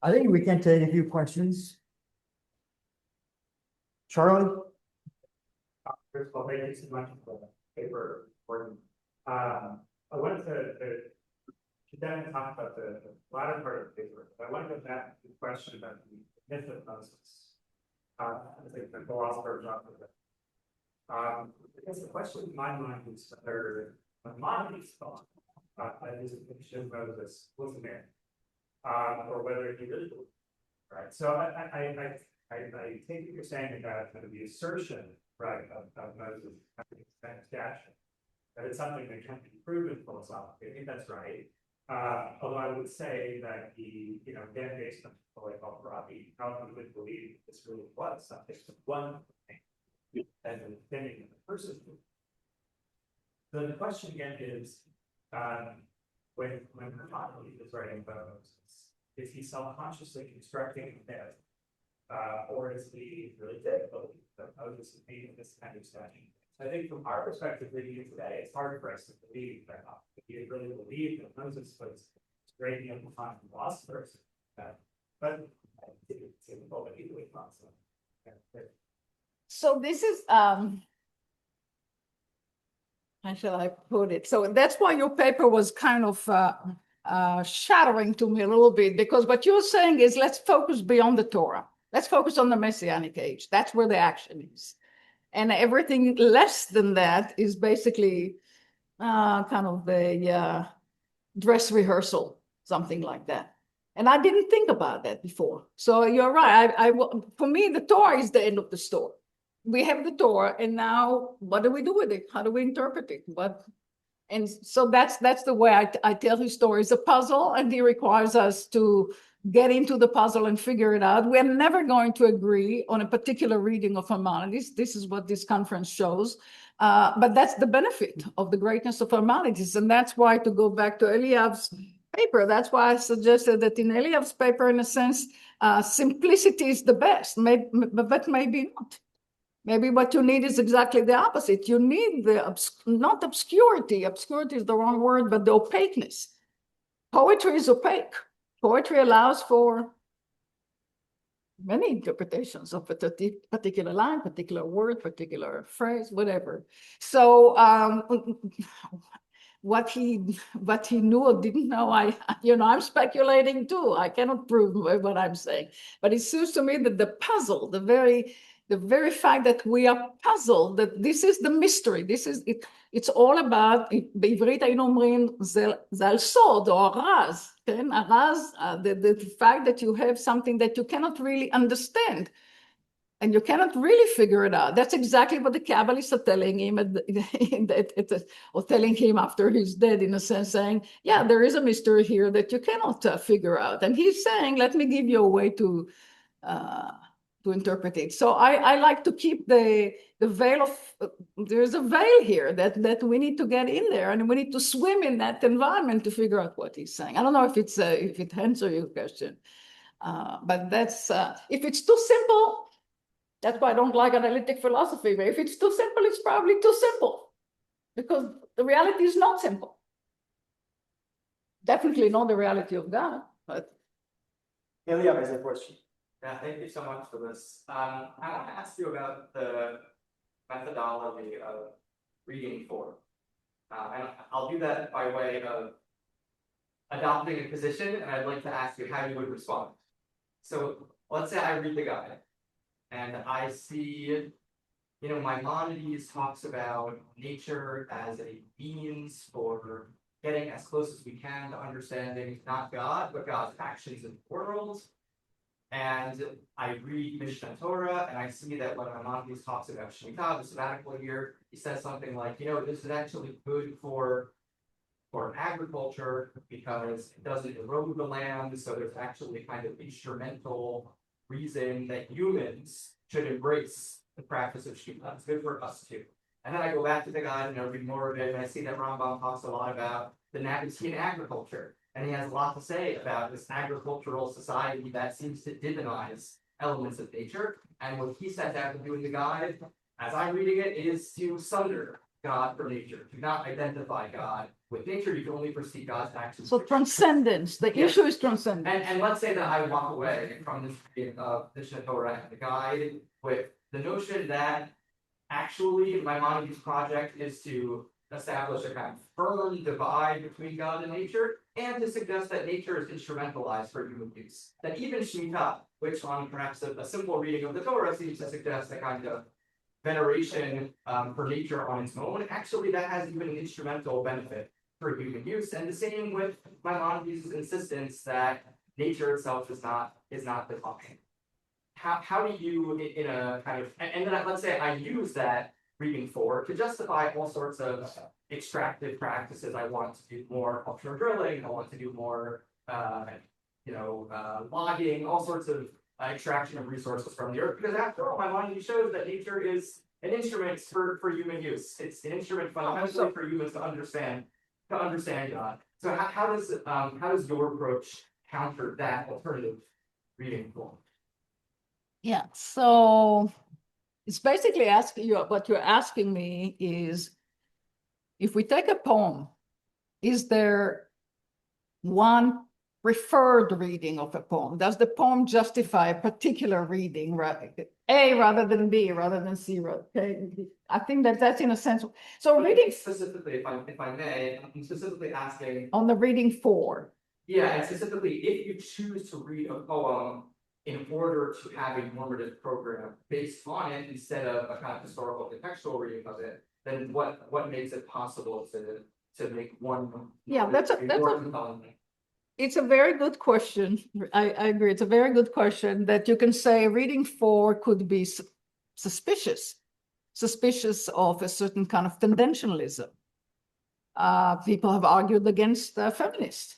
B: I think we can take a few questions. Charlie?
D: First of all, thank you so much for the paper. I wanted to then talk about the latter part of the paper. I want to go back to the question about the myth of Moses. I think the philosopher dropped it. Because the question in my mind is whether Maimonides thought that his depiction of Moses was a myth, or whether he really believed it, right? So I take what you're saying about kind of the assertion, right, of Moses having stature, that it's something that can be proven philosophically. I think that's right. Although I would say that he, again, based on like Al-Farabi, how he would believe this really was something, one thing, and the opinion of the person. So the question again is, when Maimonides is writing about Moses, is he self-consciously constructing a myth? Or is he really did believe that Moses is made this kind of statue? I think from our perspective reading it today, it's hard for us to believe that he really believed that Moses was great of the time philosophers. But it's difficult to easily possible.
C: So this is, how shall I put it? So that's why your paper was kind of shattering to me a little bit, because what you're saying is let's focus beyond the Torah. Let's focus on the Messianic age. That's where the action is. And everything less than that is basically kind of the dress rehearsal, something like that. And I didn't think about that before. So you're right. For me, the Torah is the end of the story. We have the Torah, and now what do we do with it? How do we interpret it? And so that's the way I tell his story. It's a puzzle, and he requires us to get into the puzzle and figure it out. We're never going to agree on a particular reading of Maimonides. This is what this conference shows. But that's the benefit of the greatness of Maimonides. And that's why, to go back to Eliav's paper, that's why I suggested that in Eliav's paper, in a sense, simplicity is the best, but maybe not. Maybe what you need is exactly the opposite. You need not obscurity. Obscurity is the wrong word, but the opaqueness. Poetry is opaque. Poetry allows for many interpretations of a particular line, particular word, particular phrase, whatever. So what he knew or didn't know, I'm speculating too. I cannot prove what I'm saying. But it seems to me that the puzzle, the very fact that we are puzzled, that this is the mystery, this is it. It's all about, בעברית היינו אומרים, זה על סוד, או הרז, כן? הרז, the fact that you have something that you cannot really understand, and you cannot really figure it out. That's exactly what the Kabbalists are telling him, or telling him after he's dead, in a sense, saying, yeah, there is a mystery here that you cannot figure out. And he's saying, let me give you a way to interpret it. So I like to keep the veil of, there's a veil here that we need to get in there, and we need to swim in that environment to figure out what he's saying. I don't know if it answers your question, but that's, if it's too simple, that's why I don't like analytic philosophy. But if it's too simple, it's probably too simple, because the reality is not simple. Definitely not the reality of God, but.
B: Eliav has a question.
E: Yeah, thank you so much for this. I want to ask you about the methodology of reading form. And I'll do that by way of adopting a position, and I'd like to ask you how you would respond. So let's say I read the guide, and I see, Maimonides talks about nature as a means for getting as close as we can to understanding not God, but God's actions in the world. And I read Mishnah Torah, and I see that when Maimonides talks about Shemitah, the sabbatical year, he says something like, this is actually good for agriculture because it doesn't erode the land. So there's actually kind of instrumental reason that humans should embrace the practice of Shemitah. It's good for us too. And then I go back to the guide and I read more of it, and I see that Rambam talks a lot about the Nabatean agriculture. And he has a lot to say about this agricultural society that seems to divinize elements of nature. And what he sets out to do in the guide, as I'm reading it, is to sunder God from nature, to not identify God with nature. You can only perceive God's actions.
C: So transcendence, the
E: Yes.
C: issue is transcendence.
E: And let's say that I walk away from this reading of the Torah and the guide with the notion that actually my Maimonides project is to establish a kind of firm divide between God and nature, and to suggest that nature is instrumentalized for human use. That even Shemitah, which on perhaps a simple reading of the Torah seems to suggest a kind of veneration for nature on its own, actually that has even an instrumental benefit for human use. And the same with Maimonides' insistence that nature itself is not divine. How do you, in a kind of, and then let's say I use that reading for to justify all sorts of extractive practices. I want to do more offshore drilling. I want to do more, logging, all sorts of extraction of resources from the earth. Because after all, Maimonides shows that nature is an instrument for human use. It's an instrument fundamentally for humans to understand God. So how does your approach counter that alternative reading form?
C: Yeah, so it's basically asking you, what you're asking me is, if we take a poem, is there one preferred reading of a poem? Does the poem justify a particular reading, right? A rather than B, rather than C, okay? I think that's in a sense, so reading
E: Specifically, if I may, I'm specifically asking,
C: on the reading 4.
E: yeah, and specifically, if you choose to read a poem in order to have a normative program based on it instead of a kind of historical contextual reading of it, then what makes it possible to make one?
C: Yeah,
E: more compelling?
C: It's a very good question. I agree. It's a very good question that you can say reading 4 could be suspicious of a certain kind of conventionalism. People have argued against feminists.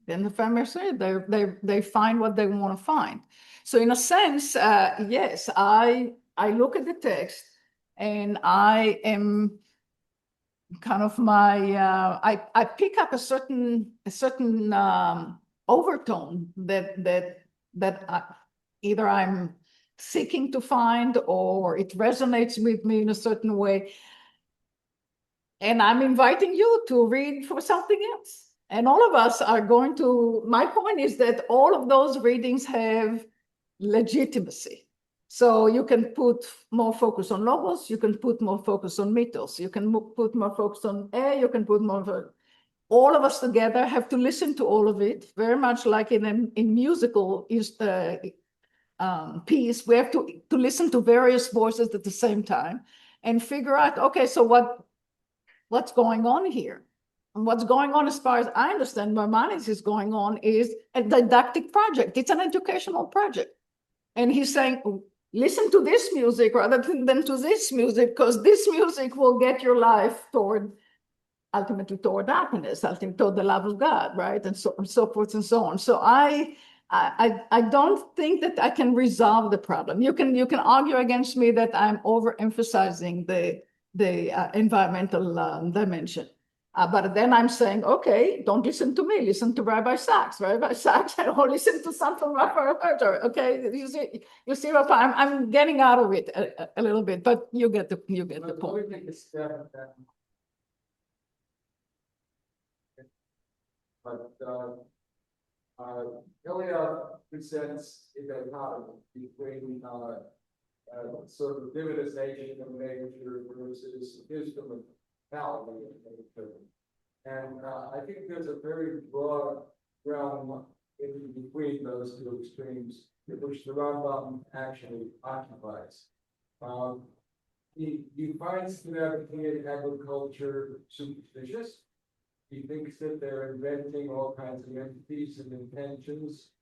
C: Then the feminists say they find what they want to find. So in a sense, yes, I look at the text and I am kind of I pick up a certain overtone that either I'm seeking to find or it resonates with me in a certain way. And I'm inviting you to read for something else. And all of us are going to, my point is that all of those readings have legitimacy. So you can put more focus on logos, you can put more focus on mythos, you can put more focus on you can put more, all of us together have to listen to all of it, very much like in musical piece, we have to listen to various voices at the same time and figure out, okay, so what's going on here? And what's going on, as far as I understand, Maimonides is going on is a didactic project. It's an educational project. And he's saying, listen to this music rather than to this music, because this music will get your life ultimately toward happiness, ultimately toward the love of God, right? And so forth and so on. So I don't think that I can resolve the problem. You can argue against me that I'm overemphasizing the environmental dimension. But then I'm saying, okay, don't listen to me, listen to Rabbi Sachs. Rabbi Sachs, or listen to something Raphael. Okay, you see what I'm getting out of it a little bit, but you get the point.
A: But Elia presents a dichotomy between sort of divinization of nature versus instrumentality of nature. And I think there's a very broad realm in between those two extremes, which the Rambam actually occupies. He finds the Nabatean agriculture superstitious. He thinks that they're inventing all kinds of entities and intentions.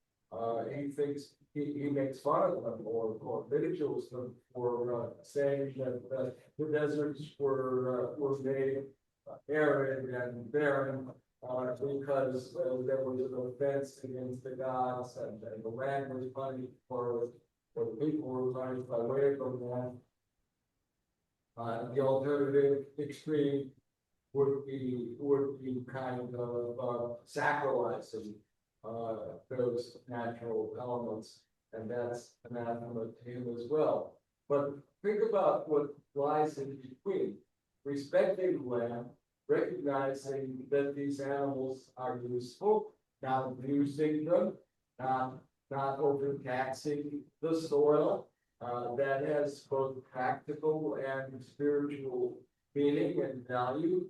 A: He thinks he makes fun of them or ridicules them for saying that the deserts were made arid and barren because there was an offense against the gods and the land was punished for the people were punished by way from them. The alternative extreme would be kind of sacralizing those natural elements, and that's anathema to him as well. But think about what lies in between, respecting the land, recognizing that these animals are useful, not abusing them, not overtaxing the soil. That has both practical and spiritual meaning and value.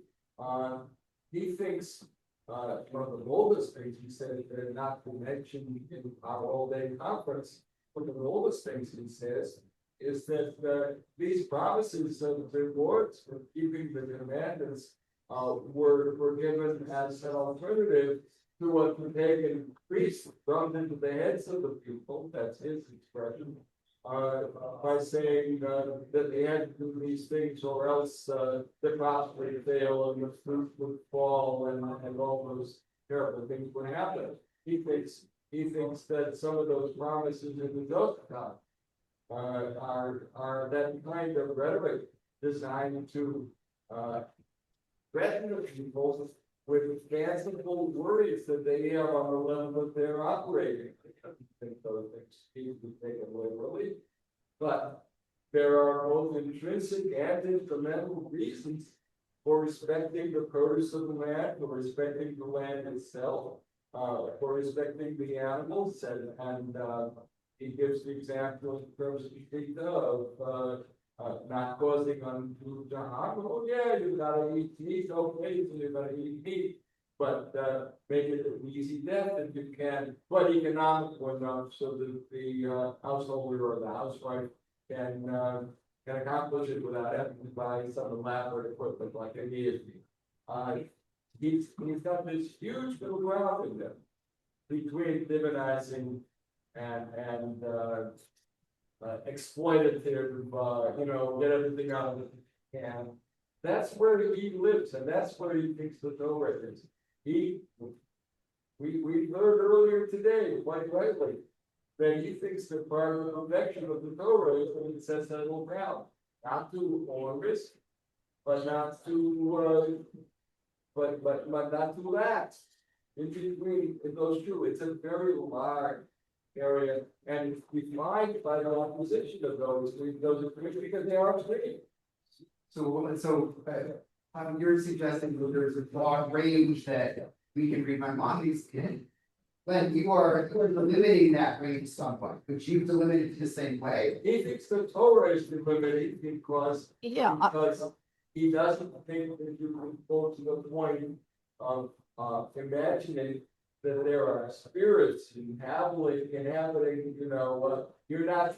A: He thinks one of the boldest things he said, not to mention in our all-day conference, one of the boldest things he says is that these promises of the rewards for keeping the commandments were given as an alternative to what the pagan priests drummed into the heads of the people. That's his expression. By saying that they had to do these things or else the crops would fail and the fruit would fall and all those terrible things would happen. He thinks that some of those promises in the Zohar are that kind of rhetoric designed to threaten the people with fanciful worries that they have on the level that they're operating. I think those things need to be taken literally, but there are both intrinsic and instrumental reasons for respecting the produce of the land, for respecting the land itself, for respecting the animals, and he gives the example in terms of Shita of not causing undue harm. Oh yeah, you gotta eat meat, okay, so you gotta eat meat, but make it an easy death if you can, but economical enough so that the householder or the housewife can accomplish it without having to buy some elaborate equipment like a guillotine. He's got this huge middle ground in there between divinizing and exploitative, get everything out of it you can. That's where he lives, and that's where he thinks the Torah is. We learned earlier today, quite rightly, that he thinks that part of the perfection of the Torah is when it says settle ground, not to risk, but not to but not to lax. In between, it goes through. It's a very large area, and it's defined by the opposition of those because they are extreme.
F: So you're suggesting that there's a broad range that we can read Maimonides in. When you are limiting that range somewhat, but you've delimited it the same way.
A: He thinks the Torah is limited because he doesn't think that you can go to the point of imagining that there are spirits inhabiting, you're not.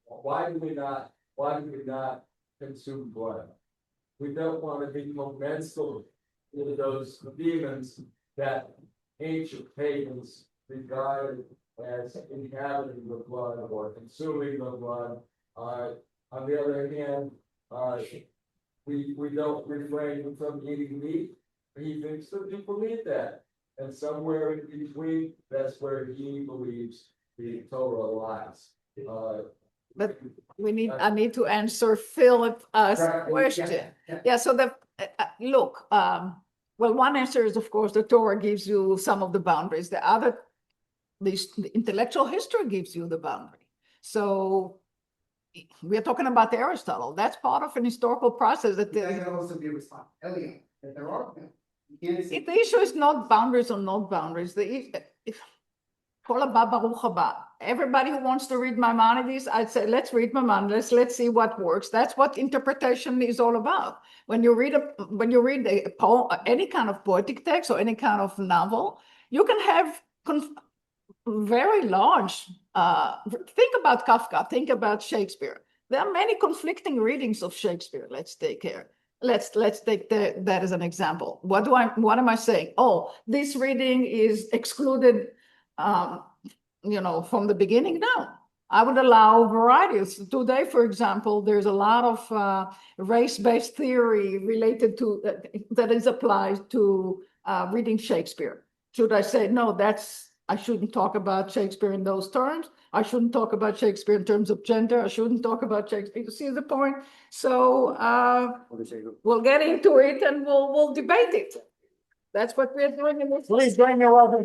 A: Why do we not consume blood? We don't want to be commensal with those demons that ancient pagans regarded as inhabiting the blood or consuming the blood. On the other hand, we don't refrain from eating meat. He thinks that people need that. And somewhere in between, that's where he believes the Torah lies.
C: But I need to answer Philip's question. Yeah, so look, well, one answer is, of course, the Torah gives you some of the boundaries. The other, the intellectual history gives you the boundary. So we are talking about Aristotle. That's part of an historical process. That
F: can also be responsible. Eliot, that there are.
C: The issue is not boundaries or not boundaries. Everybody who wants to read Maimonides, I'd say, let's read Maimonides. Let's see what works. That's what interpretation is all about. When you read a poem, any kind of poetic text or any kind of novel, you can have very large. Think about Kafka. Think about Shakespeare. There are many conflicting readings of Shakespeare. Let's take care. Let's take that as an example. What am I saying? Oh, this reading is excluded, from the beginning. No, I would allow varieties. Today, for example, there's a lot of race-based theory related to that is applied to reading Shakespeare. Should I say no? That's I shouldn't talk about Shakespeare in those terms. I shouldn't talk about Shakespeare in terms of gender. I shouldn't talk about Shakespeare. You see the point? So we'll get into it and we'll debate it. That's what we're doing in this.
B: Please join me. Welcome.